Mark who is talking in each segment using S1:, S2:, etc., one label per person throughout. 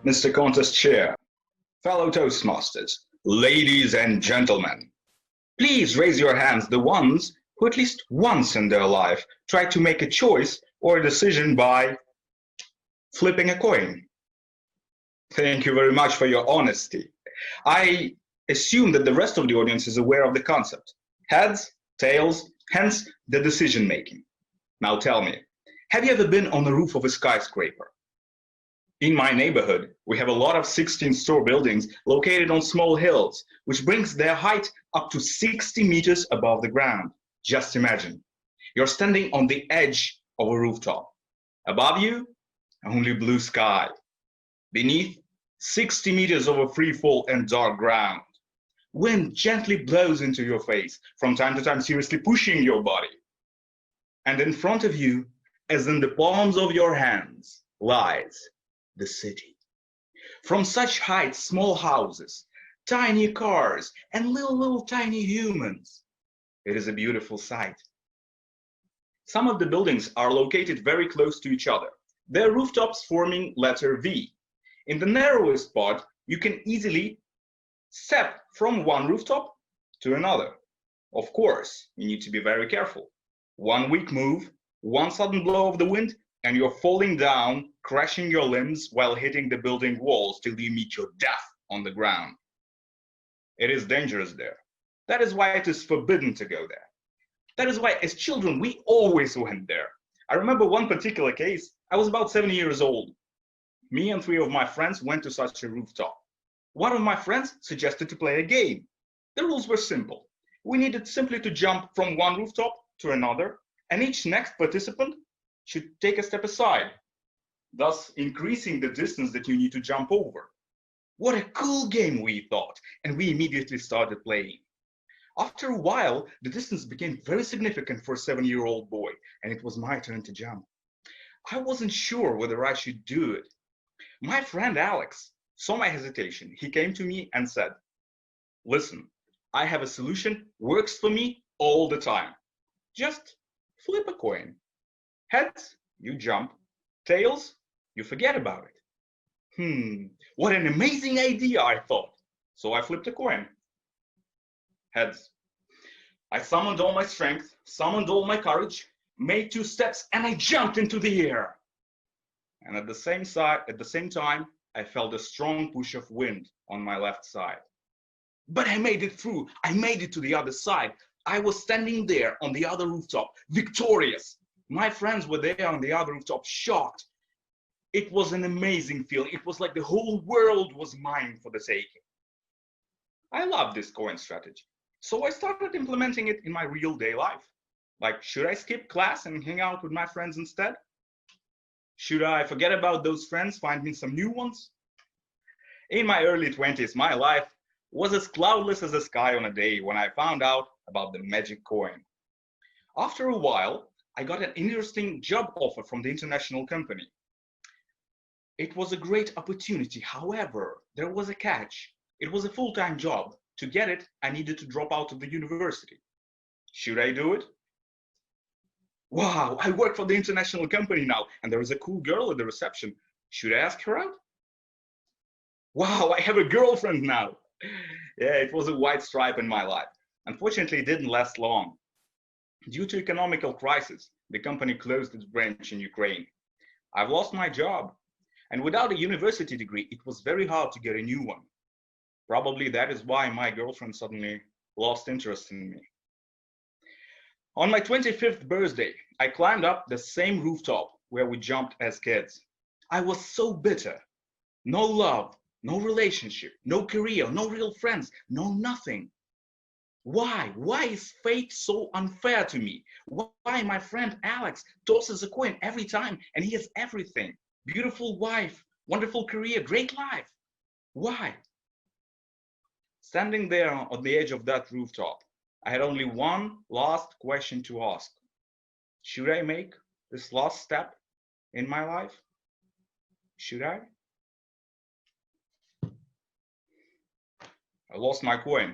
S1: Mr. Contest Chair, fellow Toastmasters, ladies and gentlemen, please raise your hands, the ones who at least once in their life tried to make a choice or a decision by flipping a coin. Thank you very much for your honesty. I assume that the rest of the audience is aware of the concept. Heads, tails, hence the decision making. Now tell me, have you ever been on the roof of a skyscraper? In my neighborhood, we have a lot of 16-story buildings located on small hills, which brings their height up to 60 meters above the ground. Just imagine, you're standing on the edge of a rooftop. Above you, only blue sky. Beneath, 60 meters over free fall and dark ground. Wind gently blows into your face, from time to time seriously pushing your body. And in front of you, as in the palms of your hands, lies the city. From such heights, small houses, tiny cars, and little tiny humans. It is a beautiful sight. Some of the buildings are located very close to each other, their rooftops forming letter V. In the narrowest part, you can easily step from one rooftop to another. Of course, you need to be very careful. One weak move, one sudden blow of the wind, and you're falling down, crashing your limbs while hitting the building walls till you meet your death on the ground. It is dangerous there. That is why it is forbidden to go there. That is why, as children, we always went there. I remember one particular case. I was about 7 years old. Me and 3 of my friends went to such a rooftop. One of my friends suggested to play a game. The rules were simple. We needed simply to jump from one rooftop to another, and each next participant should take a step aside, thus increasing the distance that you need to jump over. What a cool game, we thought, and we immediately started playing. After a while, the distance became very significant for a 7-year-old boy, and it was my turn to jump. I wasn't sure whether I should do it. My friend Alex saw my hesitation. He came to me and said, "Listen, I have a solution, works for me all the time. Just flip a coin. Heads, you jump. Tails, you forget about it." What an amazing idea, I thought. So I flipped a coin. Heads. I summoned all my strength, summoned all my courage, made 2 steps, and I jumped into the air. And at the same time, I felt a strong push of wind on my left side. But I made it through. I made it to the other side. I was standing there on the other rooftop, victorious. My friends were there on the other rooftop, shocked. It was an amazing feeling. It was like the whole world was mine for the taking. I love this coin strategy. So I started implementing it in my real day life. Like, should I skip class and hang out with my friends instead? Should I forget about those friends, find me some new ones? In my early 20s, my life was as cloudless as the sky on a day when I found out about the magic coin. After a while, I got an interesting job offer from the international company. It was a great opportunity. However, there was a catch. It was a full-time job. To get it, I needed to drop out of the university. Should I do it? Wow, I work for the international company now, and there is a cool girl at the reception. Should I ask her out? Wow, I have a girlfriend now. Yeah, it was a white stripe in my life. Unfortunately, it didn't last long. Due to economical crisis, the company closed its branch in Ukraine. I've lost my job, and without a university degree, it was very hard to get a new one. Probably that is why my girlfriend suddenly lost interest in me. On my 25th birthday, I climbed up the same rooftop where we jumped as kids. I was so bitter. No love, no relationship, no career, no real friends, no nothing. Why? Why is fate so unfair to me? Why my friend Alex tosses a coin every time and he has everything? Beautiful wife, wonderful career, great life. Why? Standing there on the edge of that rooftop, I had only one last question to ask. Should I make this last step in my life? Should I? I lost my coin.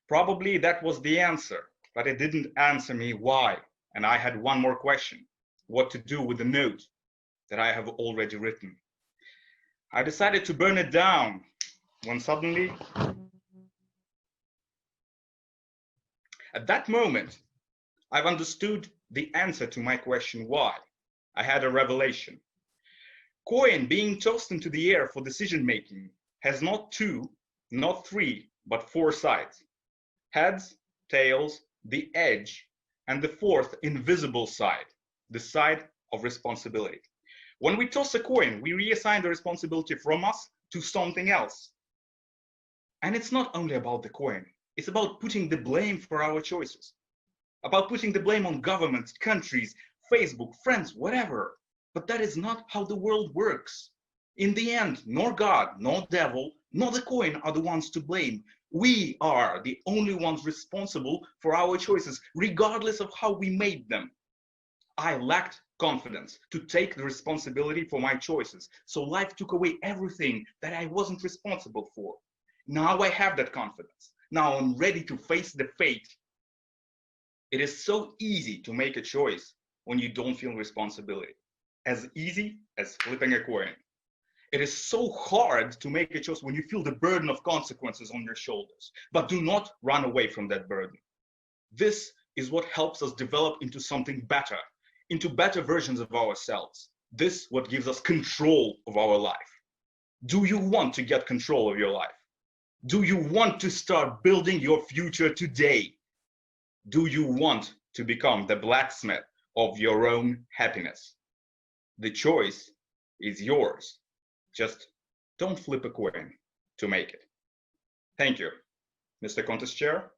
S1: Probably that was the answer, but it didn't answer me why. And I had one more question: what to do with the note that I have already written. I decided to burn it down when suddenly, at that moment, I've understood the answer to my question why. I had a revelation. Coin being tossed into the air for decision making has not two, not three, but four sides. Heads, tails, the edge, and the fourth invisible side, the side of responsibility. When we toss a coin, we reassign the responsibility from us to something else. And it's not only about the coin, it's about putting the blame for our choices, about putting the blame on governments, countries, Facebook, friends, whatever. But that is not how the world works. In the end, nor God, nor devil, nor the coin are the ones to blame. We are the only ones responsible for our choices, regardless of how we made them. I lacked confidence to take the responsibility for my choices, so life took away everything that I wasn't responsible for. Now I have that confidence. Now I'm ready to face the fate. It is so easy to make a choice when you don't feel responsibility. As easy as flipping a coin. It is so hard to make a choice when you feel the burden of consequences on your shoulders. But do not run away from that burden. This is what helps us develop into something better, into better versions of ourselves. This is what gives us control of our life. Do you want to get control of your life? Do you want to start building your future today? Do you want to become the blacksmith of your own happiness? The choice is yours. Just don't flip a coin to make it. Thank you, Mr. Contest Chair.